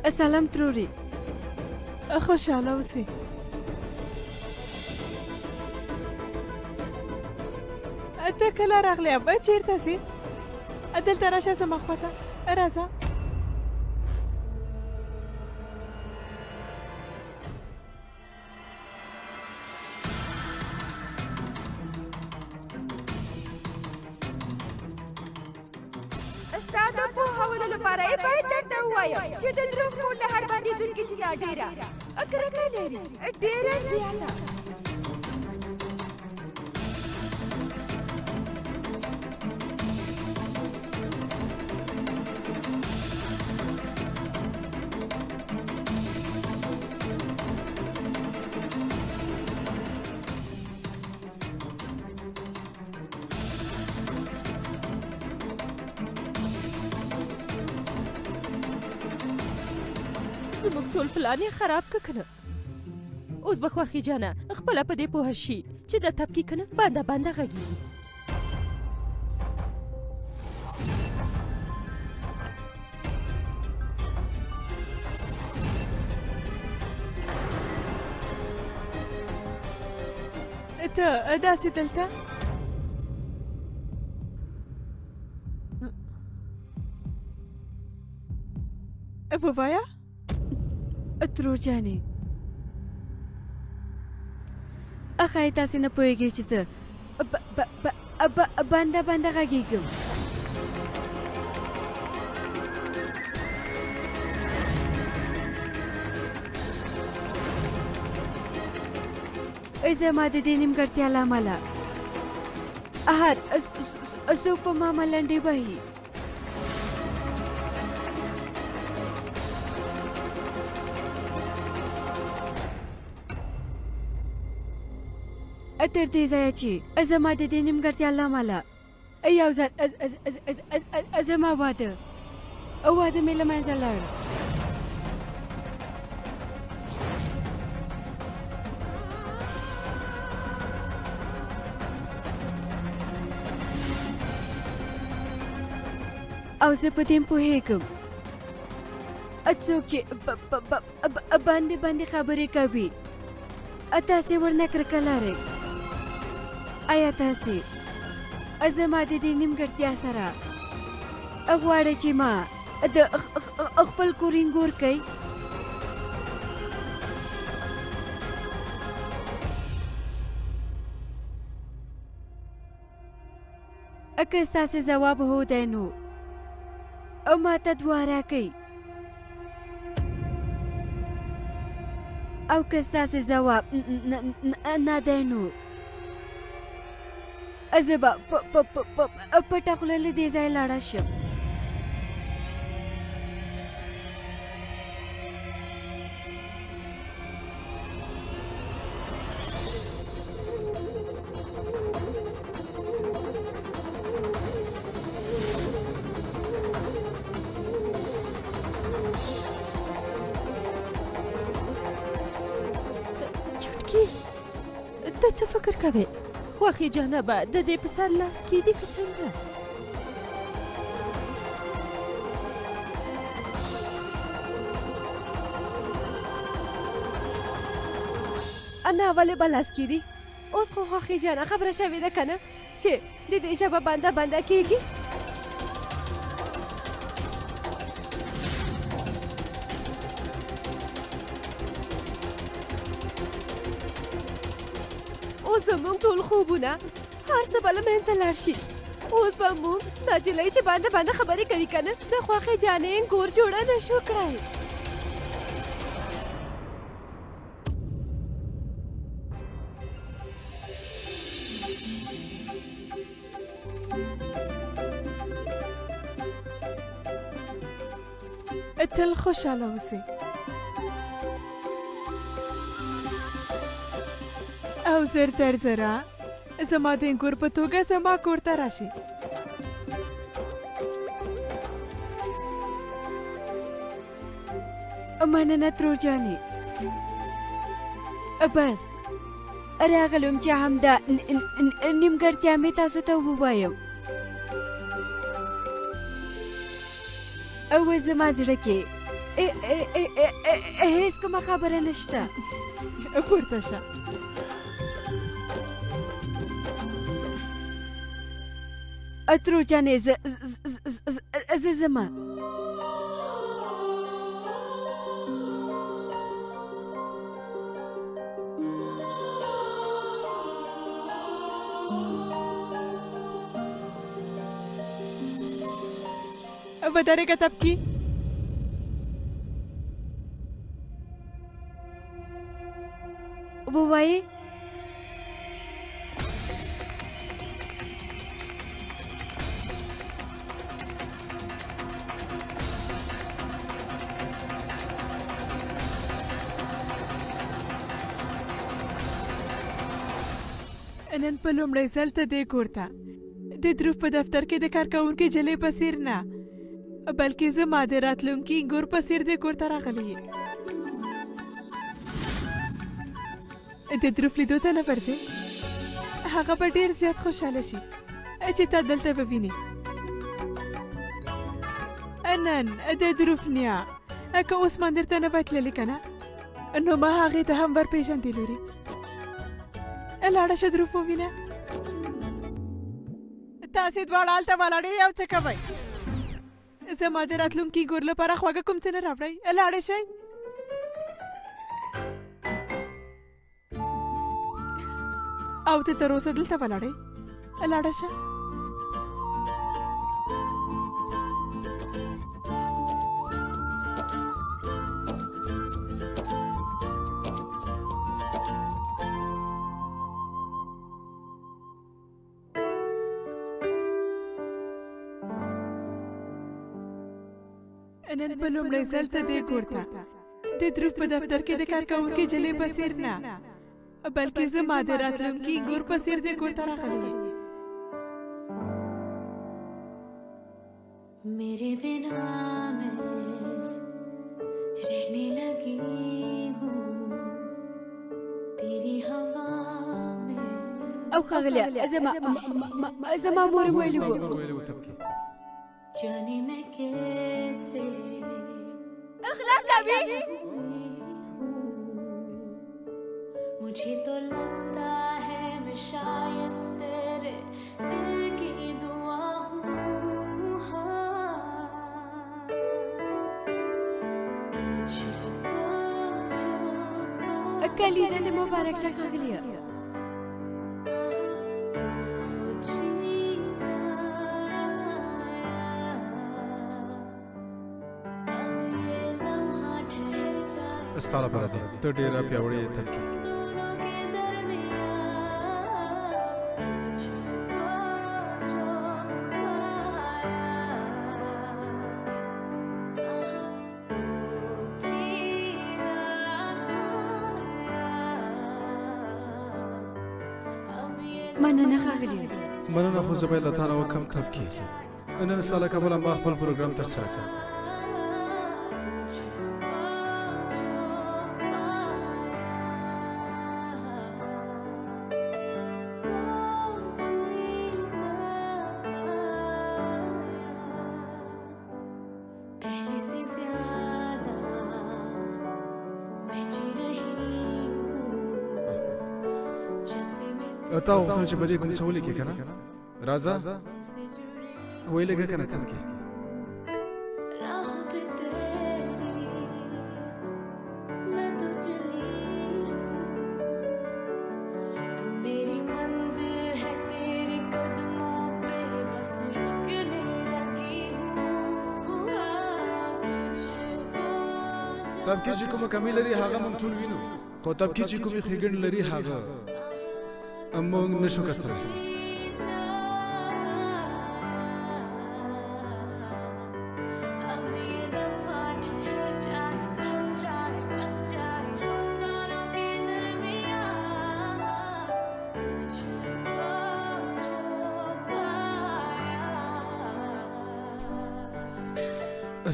سلام تروري. خوشحاله اوسئ. ته کله راغلی ابا؟ چیرته ځې؟ دلته راشه زما خواته. راځه. ستا د پوهولو لپاره یې باید درته ووایم چې د دروغ مور له هر باندېدونکي شي نه ډېره کرکه لري، ډېره زیاته. زموږ ټول پلان یې خراب که کنه. اوس به خوښي جانه خپله په دې پوهه شي چې دا تپکي کنه بنده بنده غږیږي. ته داسې دلته ووایه. ترور جانې ښایي تاسې نه پوهېږئ چې زه بنده بنده غږېږم. زما د دې نیمګړتیا له امله هر څوک په ما ملنډې وهي. تر دې ځایه چې زما د دې نیمګړتیا له امله یو ځل زما واده مې له منځه لاړ. او زه په دې پوهېږم څوک چې باندې باندې خبرې کوي تاسې ورنه کرکه لرئ. آیا تاسې زما د دې نیمګړتیا سره غواړئ چې ما د خپل کورینګور کوي؟ که ستاسې ځواب هو دی نو ما ته دوه راکئ، او که ستاسې ځواب نه دی نو زه به پټه خوله له دې ځایه لاړه شم. چټکي ته څه فکر کوې؟ خوښي جانه به د دې په سر لاس کېدي که څنګه؟ انا ولې به لاس کېدي؟ اوس خو خوښي جانه خبره شوې ده که نه چې د دې ژبه بنده بنده کېږي. اوس زموږ ټول خوبونه هر څه به له منځه لاړ شي. اوس به موږ دا نجلۍ چې بنده بنده خبرې کوي که نه د خوښۍ جانې ګور جوړه نه شو کړی. تل خوشحاله اوسئ او زر تر زره زما د انګور په توګه زما کور ته راشي. مننه ترور جانې. بس راغلم چې همدا نیمګړتیا مې تاسو ته ووایم. او زما زړه کې هیڅ کومه خبره نشته. پورته شه. اترو جانې زه ځمه. ودرېږه تبکي. ووایې نن په لومړي ځل ته دې کور ته د دروف په دفتر کې د کارکوونکي جلۍ په څیر نه، بلکې زما د راتلونکي ګور په څیر دې کور ته راغلی یې. د دروف لیدو ته نه ورځې؟ هغه به ډېر زیات خوشحاله شي چې تا دلته به ویني. نن د دروف نیا که عثمان درته نه وای تللی که نه، نو ما هغې ته هم ورپېژندې لورې. لاړه شه دروف ووینه. تاسې دواړه هلته ولاړې او څه کوئ؟ زما د راتلونکي ګور لپاره خواږه کوم څه نه راوړئ؟ لاړې شئ. او ته تر اوسه دلته ولاړې؟ لاړه شه. نن په لومړي ځل ته دې کور ته د دروف په دفتر کې د کارکوونکي جلۍ په څیر نه، بلکې زما د راتلونکي ګور په څیر دې کور ته راغلی یې. मेरे बिना मैं रहने लगी हूँ तेरी हवा में. او ښاغلیه زما مور ویلي وو जाने मैं कैसे اخلاق کوي. मुझे तो लगता है मैं शायद तेरे दिल की दुआ हूँ. کلیزه دې مبارک شه ښاغلیه. ستا لپاره دی، ته ډېره پیاوړې یې تبکي. مننه ښاغلیه. مننه، خو زه باید له تا نه وکړم تبکي. نن ستا له کبله ما خپل پروګرام ترسره کړ. تا غوښتل چې په دې کوم څه ولیکې که نه؟ راځه ویې لږه که نه تبکي. تبکي چې کومه کمی لري هغه موږ ټول وینو، خو تبکي چې کومې ښېګڼې لري هغه موږ نشو کتلی.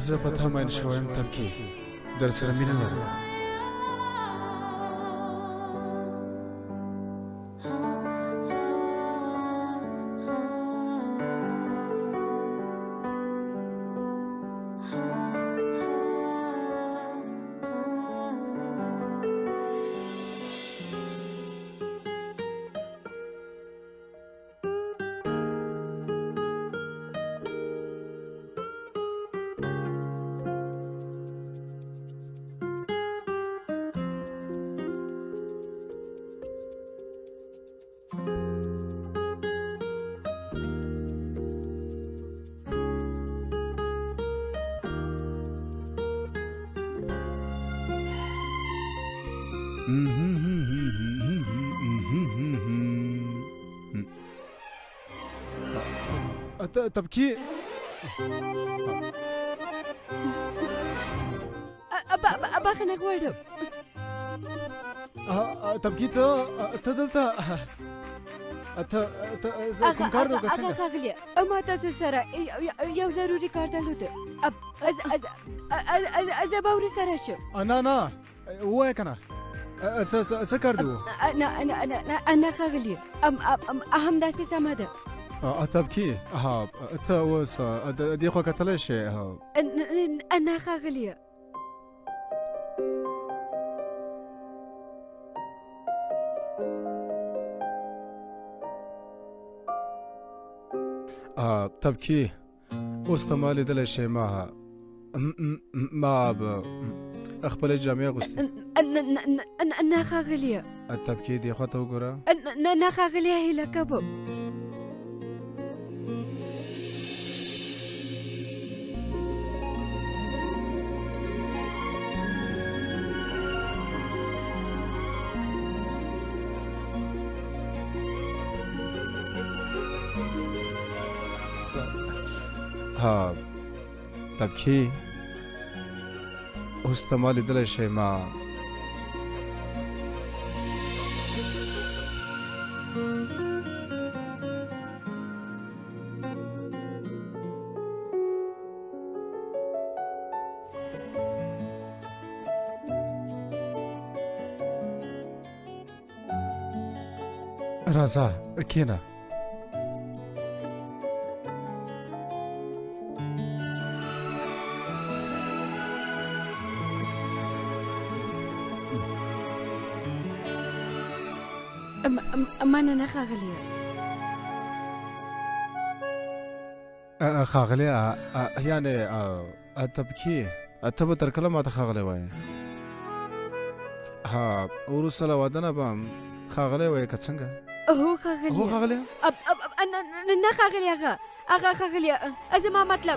زه په تا مین شوی یم تبکي، در سره مینه لرم. تبكي ابا خنه غواړم تبكي ته دلته ته کوم کار دی هغه ښاغلیه ما تاسو سره یو ضروري کار درلود زه به وروسته راشم نه ووایه که نه څه کار دی و نه ښاغلیه همداسې سمه ده تبكي ته اوس دې خوا کتلی شې نه ښاغلیه تبكي اوس ته ما لیدلی شې ما خپلې جامې اغوستې نه ښاغلیه تبكي دې خوا ته وګوره نه ښاغلیه هیله کوم تبكي اوس ته ما لیدلی شې راځه کښېنه مننه ښاغلیه ښاغلیه یعنې تبكي ته به تر کله ماته ښاغلی وایې وروسته له واده نه به ښاغلی وایې که څنګه هو ښاغلیه نه ښاغلیه هغه ښاغلیه زما مطلب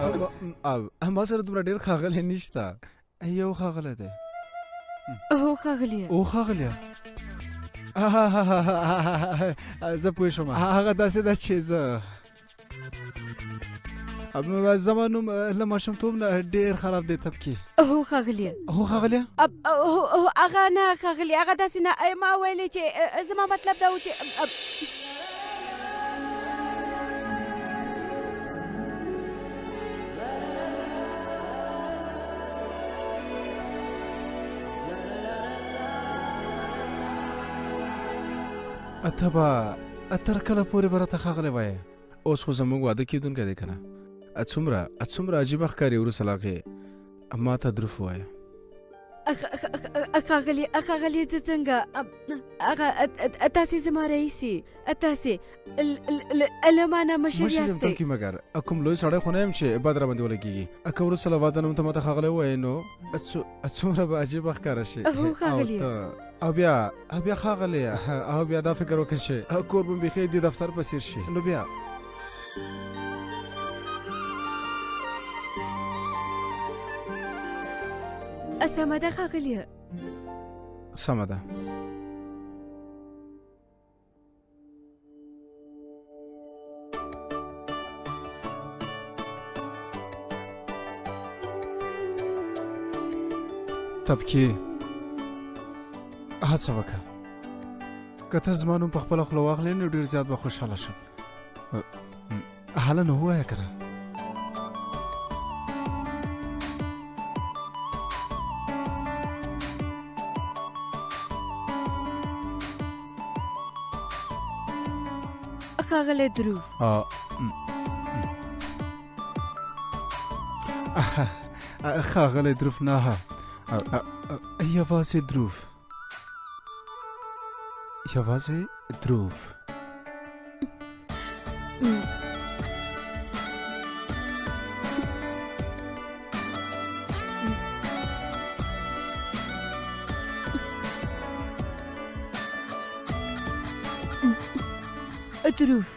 ما سره دومره ډېر ښاغلی نشته یو ښاغلی دی هو ښاغلیه زه پوه شوم هغه داسې ده چې زه زما نوم له ماشومتوب نه ډېر خراب دی تبكي هو ښاغلیه هغه نه ښاغلیه هغه داسې نه ما ویلې چې زما مطلب دا و چې ته به تر کله پورې به راته ښاغلی وایې اوس خو زموږ واده کېدونکی دی که نه څومره عجیبه ښکاري وروسته له هغې ما ته دروف ووایه ښاغلیه زه څنګه تاسې زما رئیسي تاسې له ما نه مشر یاستئ مګر کوم لوی سړی خو نه یم چې بد راباندې ولګېږي که وروسته له واده نه ته ماته ښاغلی ووایې نو څومره به عجیبه ښکاره شي او بیا ښاغلیه او بیا دا فکر وکړه چې کور به بیخي د دفتر په څېر شي نو بیا سمه ده ښاغلیه سمه ده تبكي هڅه وکړه که ته زما نوم په خپله خوله واخلې نو ډېر زیات به خوشحاله شم هله نو ووایه که نه ښاغلی دروف ښاغلی دروف نه یوازې دروف دروف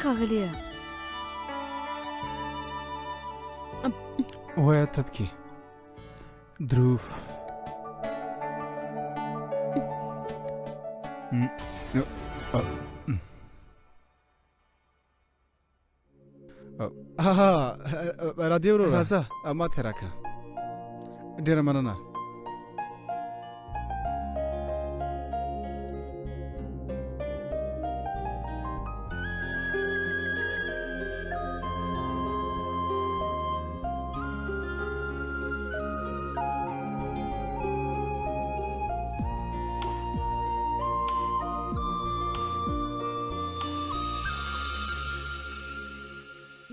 ښاغلیه وایه تبكي دروف راځي ورو راځه ما ته راکه ډیره مننه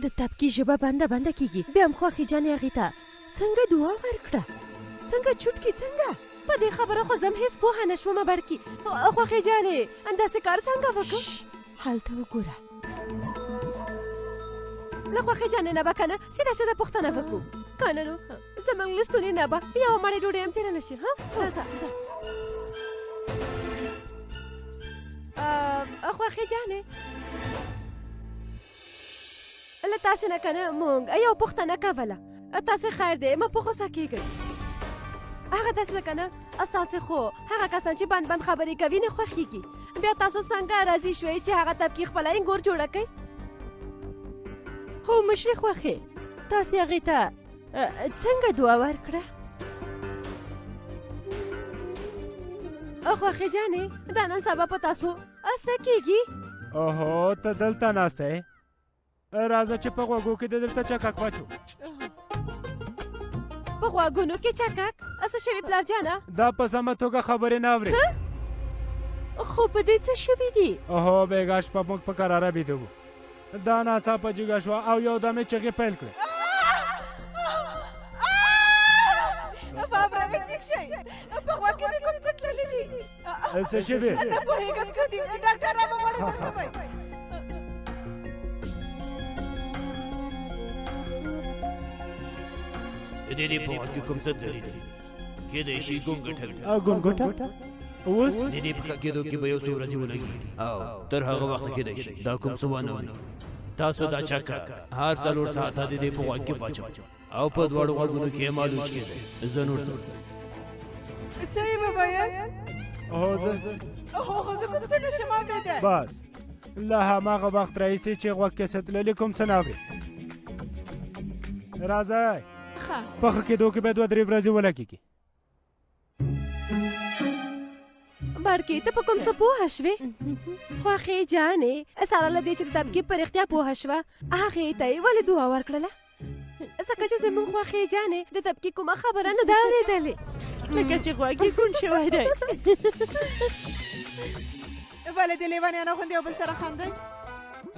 د تبکی ژبه بنده بنده کیږي بیا هم خوښي جانې هغې ته څنګه دعا ورکړه څنګه چوټکي څنګه په دې خبره خو زم هېڅ پوهه نه شومه بړکي خوښي جانې داسې کار څنګه وکړو هلته وګوره له خوښي جانې نه به که نه سیده سیده پوښتنه وکړو که نه نو زموږ له ستوني نه به یوه مړۍ ډوډۍ هم تېره نه شي ها راځه خوښي جانې له تاسې نه که نه موږ یو پوښتنه کوله تاسې خیر دی مه په غوسه کېږئ هغه داسې ده که نه ستاسې خو هغه کسان چې بند بند خبرې کوي نه خوښېږي بیا تاسو څنګه راضي شوئ چې هغه طبقې خپله انګور جوړه کړئ هو مشرې خوښې تاسې هغې ته څنګه دعا ورکړه خوښې جانې دا نن سبا په تاسو څه کېږي اوهو ته دلته ناسته یې راځه چې په غوږو کې د دلته چکک واچو په غوږونو کې چکک څه شوي پلارجانه دا په سمه توګه خبرې نه اورې خو په دې څه شوي دي اوهو بېګا شپه موږ په کراره بیده وو دا ناڅاپه جګه شوه او یو دم یې چغې پیل کړې بابره چیک شئ په غوږ کې مې کوم څه تللي دي څه شوي نه پوهېږم څه دي ډاکټر رابه مړی زخموئ د دې په وخت کې کوم څه تللی دي کېدای شي ګونګټه وي ګونګټه اوس د دې په ښه کېدو کې به یو څو ورځې ولګي او تر هغه وخته کېدای شي دا کوم څه ونه ونی تاسو دا چکه هر څلور ساعته د دې په غوږ کې واچوئ او په دواړو غوږونو کې یې مالوچ کېدی زه نور څه څه یې وویل هو زه زه کوم څه نشم اورېدی بس له هماغه وخت راهیسې چې غوږ کې څه تللي کوم څه نه اورې راځئ په ښه کېدو کې به 2-3 ورځې ولګېږي بړکې ته په کوم څه پوهه شوې خوښې جانې ساره له دې چې د طبقې په رښتیا پوهه شوه هغې ته یې ولې دعا ورکړله ځکه چې زموږ خوښې جانې د طبقې کومه خبره نه ده اورېدلې لکه چې غوږ یې کوڼ شوی دی ولې د لیونیانو غوندې یو بل سره خاندئ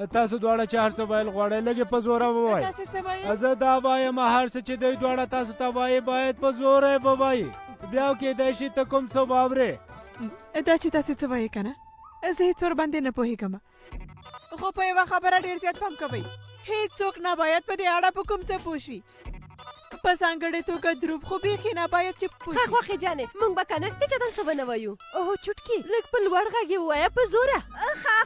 تاسو دواړه چې هر څه ویل غواړئ لږ په زوره ووایئ تاسې څه وایئ زه دا وایم هر څه چې دوی دواړه تاسو ته وایي باید په زوره یې ووایي بیا کېدای شي ته کوم څه واورې دا چې تاسې څه وایې که نه زه هېڅ ور باندې نه پوهېږم خو په یوه خبره ډېر زیات پام کوئ هېڅوک نه باید په دې اړه په کوم څه پوه شي په ځانګړې توګه دروغ خو بیخي نه باید چې پوه شي خوښې جانې موږ به که نه هېچا ته څه ونه وایو اوه چټکي لږ په لوړ غږ یې ووایه په زوره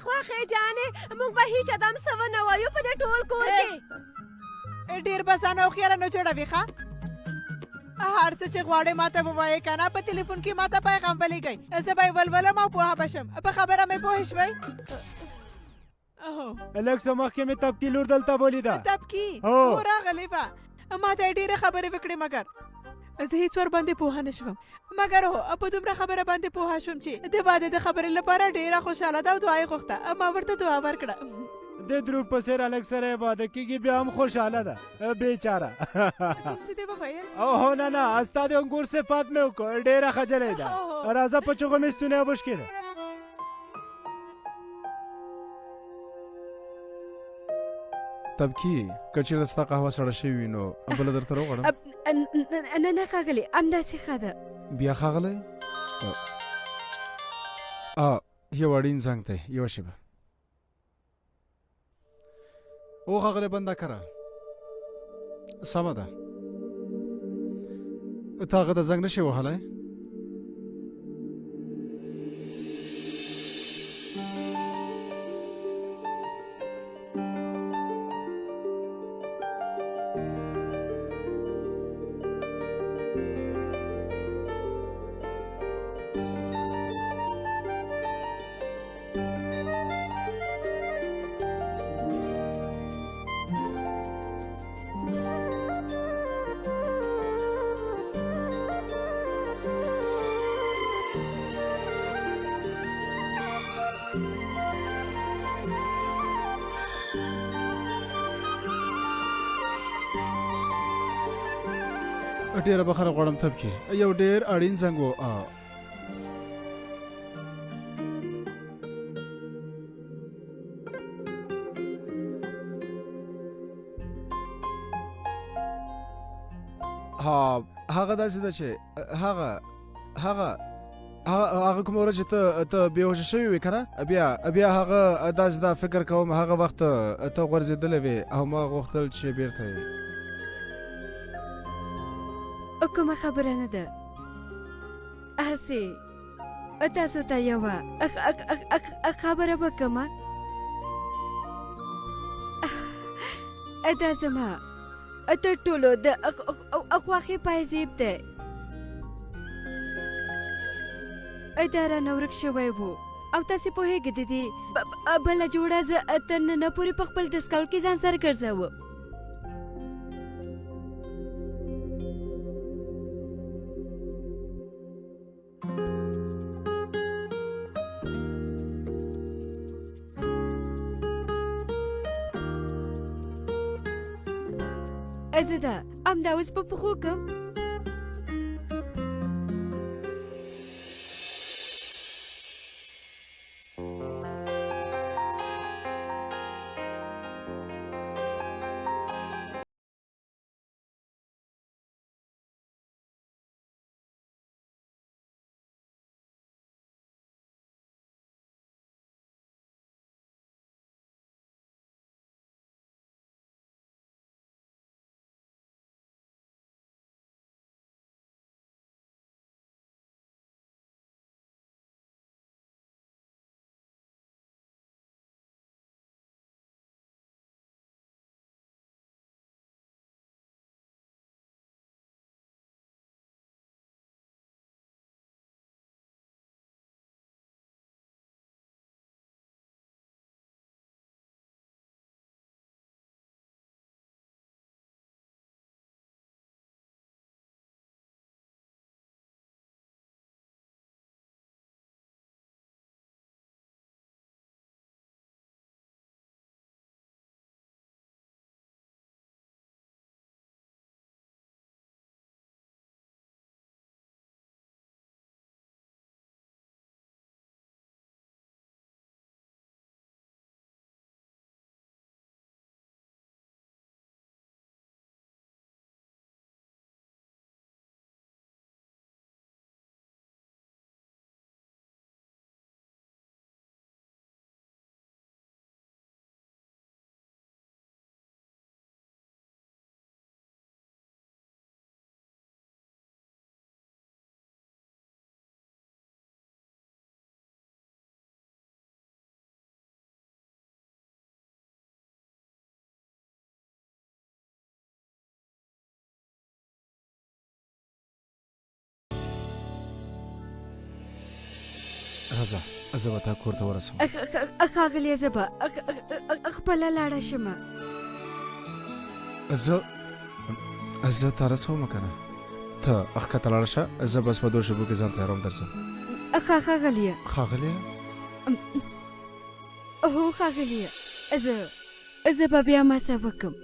خوښې جانې موږ به هېچا ته هم څه ونه وایو په دې ټول کور کې ډېر بسانه او خیاله نه جوړوي ښه هر څه چې غواړې ماته ووایې که نه په تلیفون کې ماته پیغام ولیږئ زه به یې ولولم او پوهه به شم په خبره مې پوه شوئ لږ څه مخکې مې تبکي لور دلته ولیده تبکي هو راغلې وه ما ته یې ډېرې خبرې وکړې مګر زه هېڅ ور باندې پوهه نه شوم مګر هو په دومره خبره باندې پوهه شوم چې د واده د خبرې لپاره ډېره خوشحاله ده او دعا یې غوښته ما ورته دعا ورکړه د دروغ په څېر هلک سره یې واده کېږي بیا هم خوشحاله ده بېچاره کوم څه دې وویل اوهو نه ستا د انګور صفات مې وکړ ډېره خجلې ده راځه په چغو مې ستونی وشکېده تبکي که چېرته ستا قهوه سړه شوې وي نو بله درته راوغواړم نه ښاغلې همداسې ښه ده بیا ښاغلی یو اړین زنګ دی یوه شېبه او ښاغلی بنده کره سمه ده ته هغه د زنګ نه شې وهلی ډیره بخره غواړم تب کې یو ډیر اړین زنګ و هغه داسې ده چې هغه کومه ورځ چې ته بېهوشه شوی وې که نه بیا هغه داسې دا فکر کوم هغه وخت ته غورځېدلی وې او ما غوښتل چې بېرته یې کومه خبره نه ده هسې تاسو ته یوه خبره وکړمه دا زما تر ټولو د خوښې پایزیب دی دا رانه ورک شوی و او تاسې پوهېږئ د دې بله جوړه زه تر ننه پورې په خپل دستکول کې ځان سره ګرځوه زه ده همدا اوس په پښو کړم راځه زه به تا کور ته ورسوم ښاغلیه زه به خپله لاړه شمه زه تا رسوم که نه ته ښکته لاړه شه زه بس په 2 شېبو کې ځان تیاروم درځم ښاغلیه هو ښاغلیه زه به بیا مسه وکړم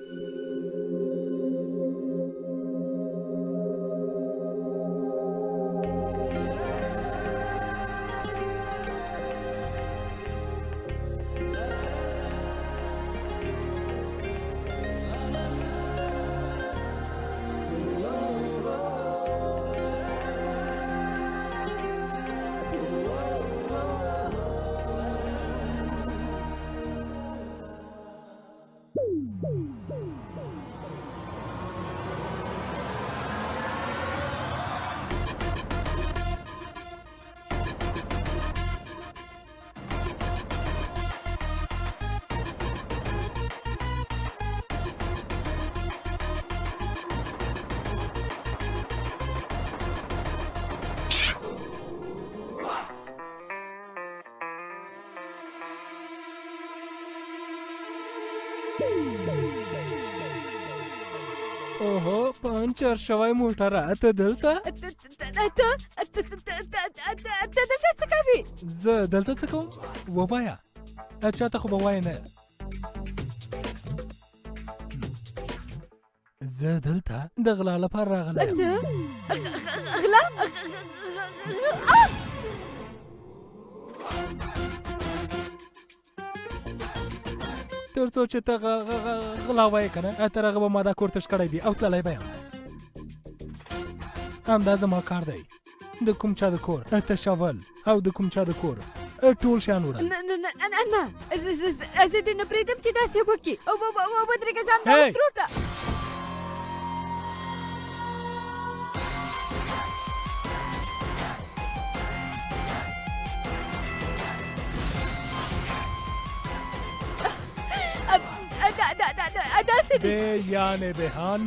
اوهو پنچر شوی موټره ته دلته ته څه کوې زه دلته څه کوم ووایه چاته خو به وایې نه زه دلته د غلا لپاره راغلی یم. څه غلا تر څو چې ته غلا وایې که نه تر هغه به ما دا کور تش کړی وي او تللی به یم. همدا زما کار دی. د کوم چا د کور تشول او د کوم چا د کور ټول شیان وړل. نه زه دې نه پرېږدم چې داسې وکړي او ودرېږه زه همدا هی! ودرو ته. داسې دي به یعنې بهان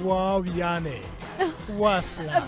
واو یعنې وصله